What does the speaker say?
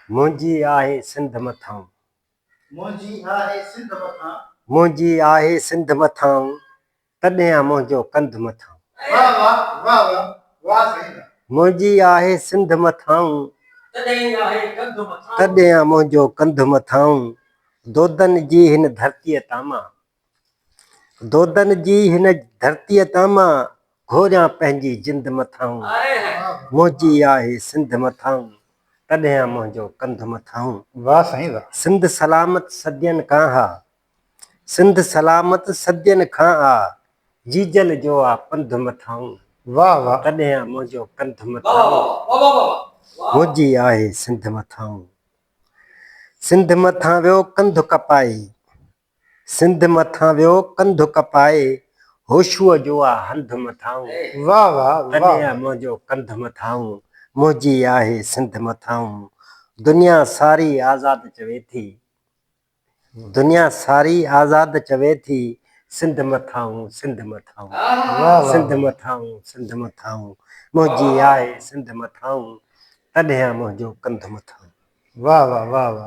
मुंहिंजी आहे सिंध मथां मुंहिंजी आहे सिंध मथां मुंहिंजी आहे सिंध मथां तॾहिं आहे मुंहिंजो कंध मथां वाह वाह वाह वाह वाह सही मुंहिंजी आहे सिंध मथां तॾहिं आहे कंध मथां तॾहिं आहे मुंहिंजो कंध मथां दोदन जी हिन धरतीअ तामां दोदन जी हिन धरतीअ तामां घोरियां पंहिंजी जिंद मथां मुंहिंजी आहे सिंध मथां तॾहिं आहे मुंहिंजो कंध मथां वाह साईं वाह सिंध सलामत सदियनि खां हा सिंध सलामत सदियनि खां आ जीजल जो आहे पंध मथां वाह वाह तॾहिं आहे मुंहिंजो कंध मथां मुंहिंजी आहे सिंध मथां सिंध मथां वियो कंधु कपाए सिंध मथां वियो कंधु कपाए होशूअ जो आहे हंध मथां वाह वाह तॾहिं आहे मुंहिंजो कंध मथां मुंहिंजी आहे सिंध मथां दुनिया सारी आज़ाद चवे थी दुनिया सारी आज़ाद चवे थी सिंध मथां सिंध मथां सिंध मथां सिंध मथां मुंहिंजी आहे सिंध मथां तॾहिं आहे मुंहिंजो कंध मथां वाह वाह वाह वाह